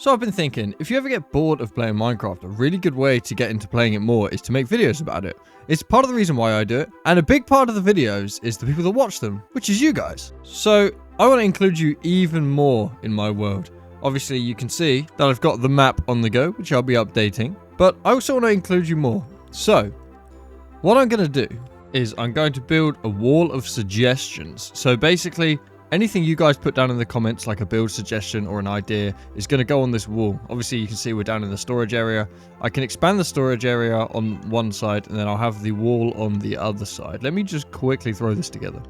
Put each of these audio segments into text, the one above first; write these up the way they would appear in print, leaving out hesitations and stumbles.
So I've been thinking, if you ever get bored of playing Minecraft, a really good way to get into playing it more is to make videos about it. It's part of the reason why I do it, and a big part of the videos is the people that watch them, which is you guys. So I want to include you even more in my world. Obviously you can see that I've got the map on the go, which I'll be updating, but I also want to include you more. So what I'm going to do is I'm going to build a wall of suggestions. So basically, anything you guys put down in the comments, like a build suggestion or an idea, is going to go on this wall. Obviously, you can see we're down in the storage area. I can expand the storage area on one side, and then I'll have the wall on the other side. Let me just quickly throw this together.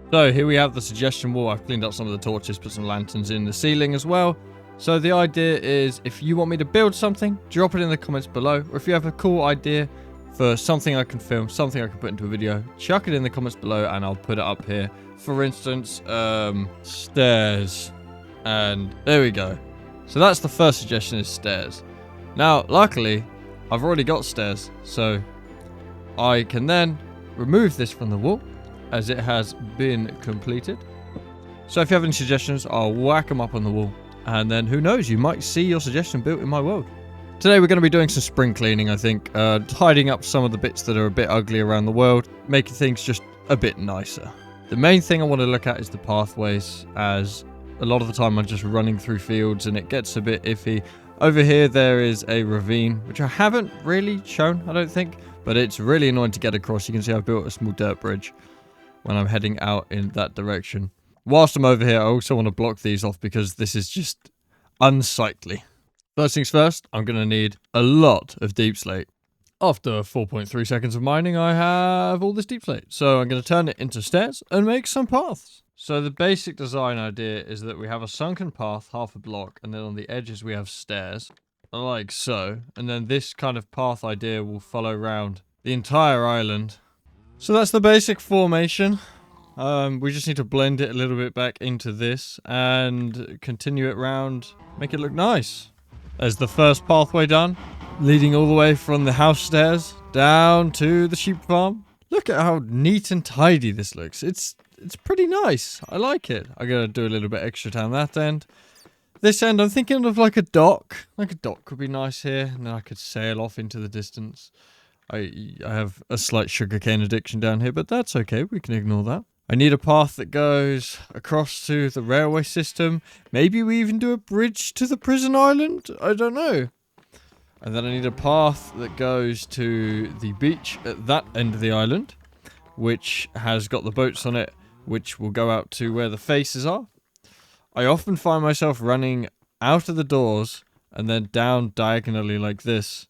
So here we have the suggestion wall. I've cleaned up some of the torches, put some lanterns in the ceiling as well. So the idea is, if you want me to build something, drop it in the comments below. Or if you have a cool idea for something I can film, something I can put into a video, chuck it in the comments below and I'll put it up here. For instance, stairs. And there we go. So that's the first suggestion, is stairs. Now, luckily, I've already got stairs. So I can then remove this from the wall as it has been completed. So if you have any suggestions, I'll whack them up on the wall. And then who knows, you might see your suggestion built in my world. Today we're going to be doing some spring cleaning, I think. Tidying up some of the bits that are a bit ugly around the world. Making things just a bit nicer. The main thing I want to look at is the pathways, as a lot of the time I'm just running through fields and it gets a bit iffy. Over here there is a ravine, which I haven't really shown, I don't think. But it's really annoying to get across. You can see I've built a small dirt bridge when I'm heading out in that direction. Whilst I'm over here, I also want to block these off because this is just unsightly. First things first, I'm going to need a lot of deep slate. After 4.3 seconds of mining, I have all this deep slate. So I'm going to turn it into stairs and make some paths. So the basic design idea is that we have a sunken path, half a block, and then on the edges we have stairs, like so. And then this kind of path idea will follow around the entire island. So that's the basic formation. We just need to blend it a little bit back into this and continue it round, make it look nice. There's the first pathway done, leading all the way from the house stairs down to the sheep farm. Look at how neat and tidy this looks. It's pretty nice. I like it. I'm going to do a little bit extra down that end. This end, I'm thinking of like a dock. Like a dock would be nice here, and then I could sail off into the distance. I have a slight sugarcane addiction down here, but that's okay. We can ignore that. I need a path that goes across to the railway system. Maybe we even do a bridge to the prison island? I don't know. And then I need a path that goes to the beach at that end of the island, which has got the boats on it, which will go out to where the faces are. I often find myself running out of the doors and then down diagonally like this.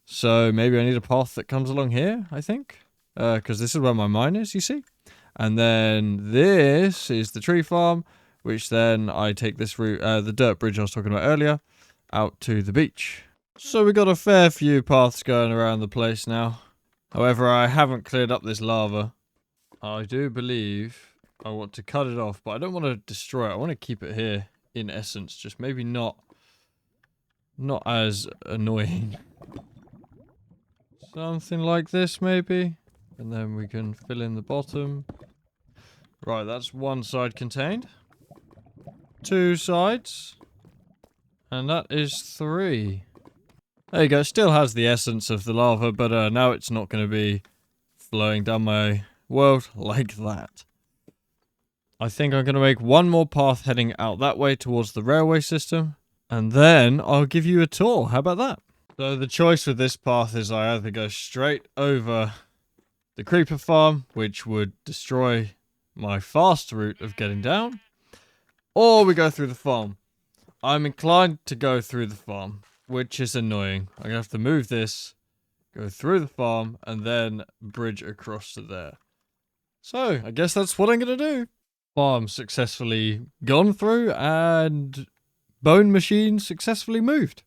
So maybe I need a path that comes along here, I think. Because this is where my mine is, you see. And then this is the tree farm, which then I take this route, the dirt bridge I was talking about earlier, out to the beach. So we got a fair few paths going around the place now. However, I haven't cleared up this lava. I do believe I want to cut it off, but I don't want to destroy it. I want to keep it here in essence, just maybe not as annoying. Something like this maybe. And then we can fill in the bottom. Right, that's one side contained. 2 sides. And that is 3. There you go, still has the essence of the lava, but now it's not going to be flowing down my world like that. I think I'm going to make one more path heading out that way towards the railway system. And then I'll give you a tour. How about that? So the choice with this path is I either go straight over the creeper farm, which would destroy my fast route of getting down, or we go through the farm. I'm inclined to go through the farm, which is annoying. I'm going to have to move this, go through the farm, and then bridge across to there. So, I guess that's what I'm going to do. Farm successfully gone through, and bone machine successfully moved.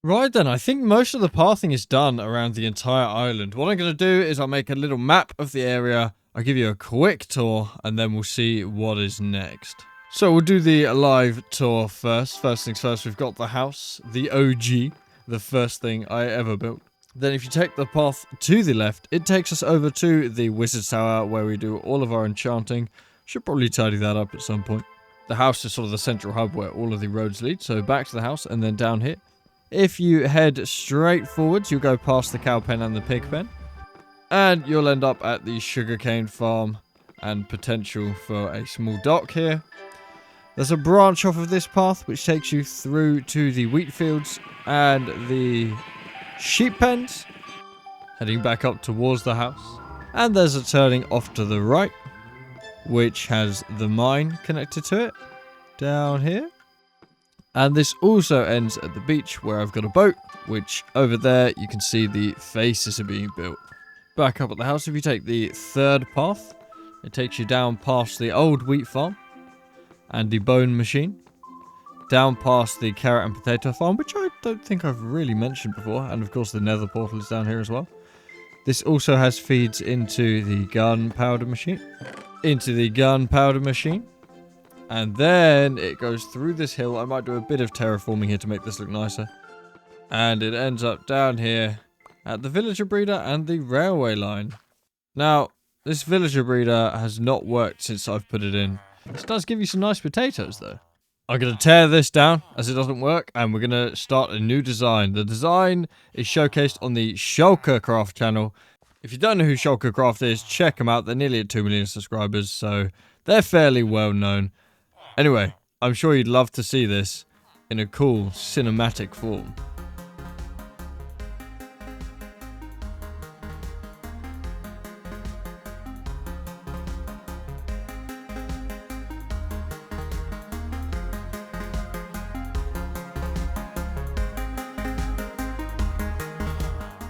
Right then, I think most of the pathing is done around the entire island. What I'm going to do is I'll make a little map of the area, I'll give you a quick tour, and then we'll see what is next. So we'll do the live tour first. First things first, we've got the house, the OG, the first thing I ever built. Then if you take the path to the left, it takes us over to the wizard tower where we do all of our enchanting. Should probably tidy that up at some point. The house is sort of the central hub where all of the roads lead. So back to the house and then down here. If you head straight forwards, you'll go past the cow pen and the pig pen. And you'll end up at the sugarcane farm and potential for a small dock here. There's a branch off of this path which takes you through to the wheat fields and the sheep pens, heading back up towards the house. And there's a turning off to the right, which has the mine connected to it, down here. And this also ends at the beach where I've got a boat, which over there you can see the faces are being built. Back up at the house, if you take the third path, it takes you down past the old wheat farm and the bone machine, down past the carrot and potato farm, which I don't think I've really mentioned before, and of course the nether portal is down here as well. This also has feeds into the gunpowder machine, and then it goes through this hill. I might do a bit of terraforming here to make this look nicer, and it ends up down here at the villager breeder and the railway line. Now, this villager breeder has not worked since I've put it in. This does give you some nice potatoes though. I'm going to tear this down as it doesn't work, and we're going to start a new design. The design is showcased on the Shulker Craft channel. If you don't know who Shulker Craft is, check them out. They're nearly at 2 million subscribers, so they're fairly well known. Anyway, I'm sure you'd love to see this in a cool cinematic form.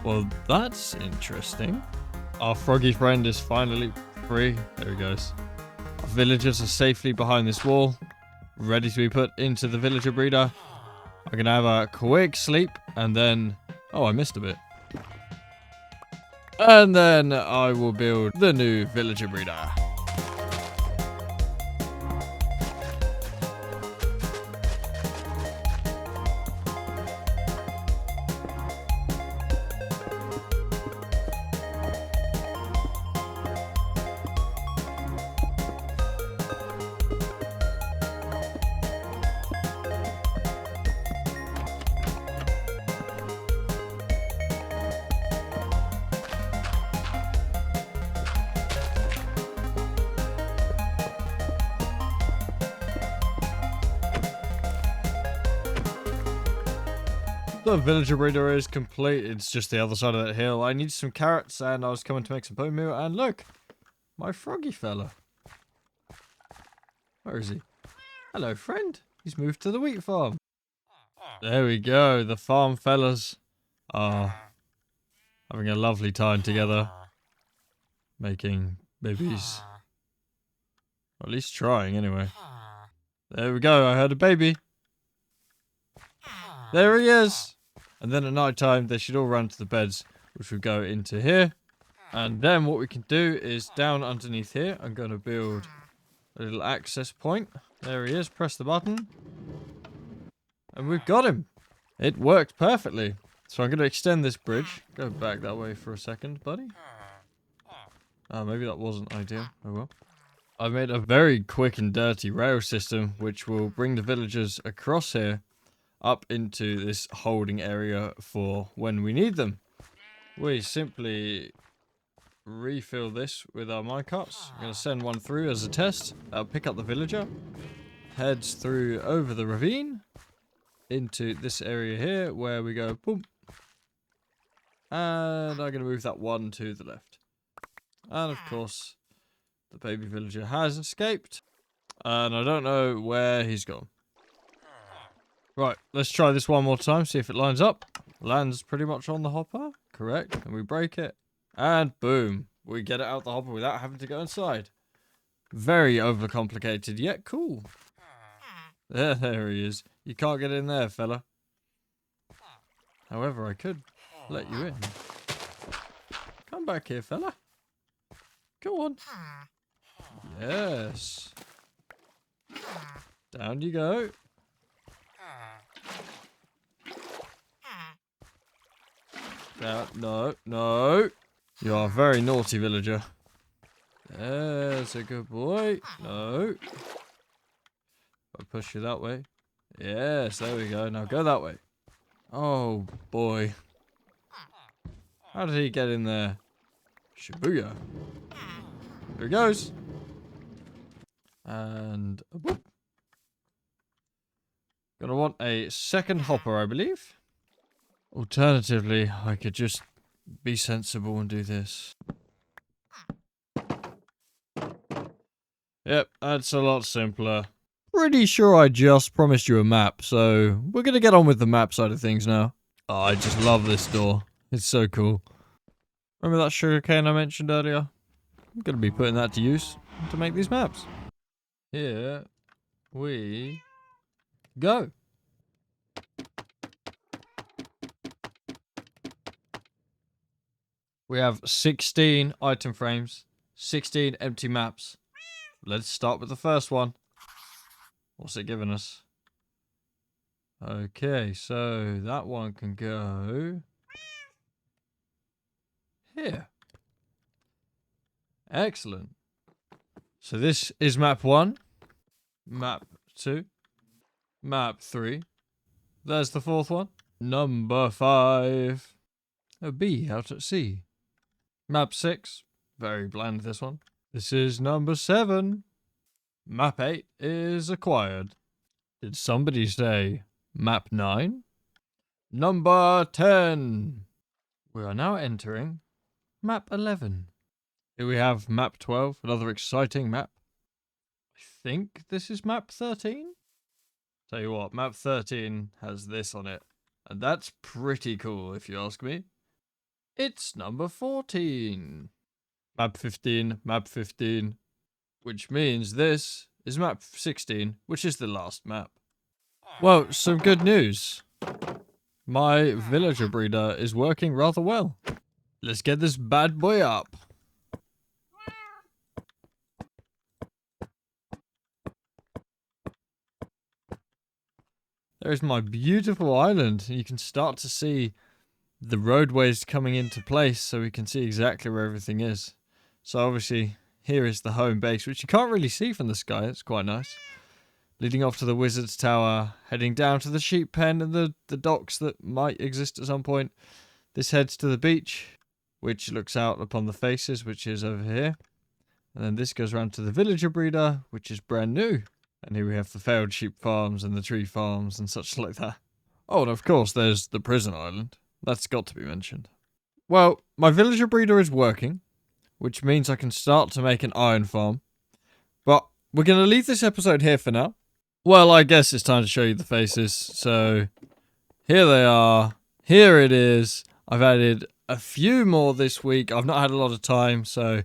Well, that's interesting. Our froggy friend is finally free. There he goes. Our villagers are safely behind this wall, ready to be put into the villager breeder. I'm going to have a quick sleep, and then... Oh, I missed a bit. And then I will build the new villager breeder. The villager breeder is complete. It's just the other side of that hill. I need some carrots, and I was coming to make some bone meal, and look, my froggy fella. Where is he? Hello, friend. He's moved to the wheat farm. There we go. The farm fellas are having a lovely time together, making babies. Or at least trying, anyway. There we go. I heard a baby. There he is. And then at night time, they should all run to the beds, which will go into here. And then what we can do is down underneath here, I'm going to build a little access point. There he is. Press the button. And we've got him. It worked perfectly. So I'm going to extend this bridge. Go back that way for a second, buddy. Oh, maybe that wasn't ideal. Oh well. I've made a very quick and dirty rail system, which will bring the villagers across here up into this holding area for when we need them. We simply refill this with our minecarts. I'm going to send one through as a test. That'll pick up the villager. Heads through over the ravine into this area here where we go boom. And I'm going to move that one to the left. And of course, the baby villager has escaped. And I don't know where he's gone. Right, let's try this one more time, see if it lines up. Lands pretty much on the hopper, correct. And we break it, and boom. We get it out the hopper without having to go inside. Very overcomplicated, yet cool. There he is. You can't get in there, fella. However, I could let you in. Come back here, fella. Go on. Yes. Down you go. No, no. You are a very naughty villager. There's a good boy. No. push you that way. Yes, there we go. Now go that way. Oh, boy. How did he get in there? Shibuya. Here he goes. And... whoop. Gonna want a second hopper, I believe. Alternatively, I could just be sensible and do this. Yep, that's a lot simpler. Pretty sure I just promised you a map, so we're gonna get on with the map side of things now. Oh, I just love this door. It's so cool. Remember that sugarcane I mentioned earlier? I'm gonna be putting that to use to make these maps. Here we go. We have 16 item frames, 16 empty maps. Let's start with the first one. What's it giving us? Okay, so that one can go here. Excellent. So this is map 1, map 2, map 3. There's the 4th one. Number 5. A bee out at sea. Map 6. Very bland, this one. This is number 7. Map 8 is acquired. Did somebody say map 9? Number 10. We are now entering map 11. Here we have map 12, another exciting map. I think this is map 13? Tell you what, map 13 has this on it. And that's pretty cool, if you ask me. It's number 14. Map 15, which means this is map 16, which is the last map. Well, some good news. My villager breeder is working rather well. Let's get this bad boy up. There's my beautiful island. You can start to see the roadways coming into place so we can see exactly where everything is. So obviously, here is the home base, which you can't really see from the sky. It's quite nice. Leading off to the wizard's tower, heading down to the sheep pen and the docks that might exist at some point. This heads to the beach, which looks out upon the faces, which is over here. And then this goes around to the villager breeder, which is brand new. And here we have the failed sheep farms and the tree farms and such like that. Oh, and of course there's the prison island. That's got to be mentioned. Well, my villager breeder is working, which means I can start to make an iron farm. But we're going to leave this episode here for now. Well, I guess it's time to show you the faces. So, here they are. Here it is. I've added a few more this week. I've not had a lot of time, so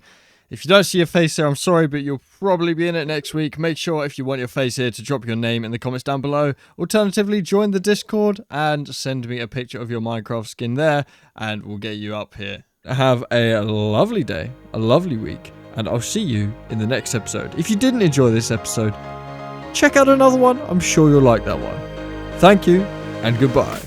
if you don't see your face there, I'm sorry, but you'll probably be in it next week. Make sure, if you want your face here, to drop your name in the comments down below. Alternatively, join the Discord and send me a picture of your Minecraft skin there, and we'll get you up here. Have a lovely day, a lovely week, and I'll see you in the next episode. If you didn't enjoy this episode, check out another one. I'm sure you'll like that one. Thank you, and goodbye.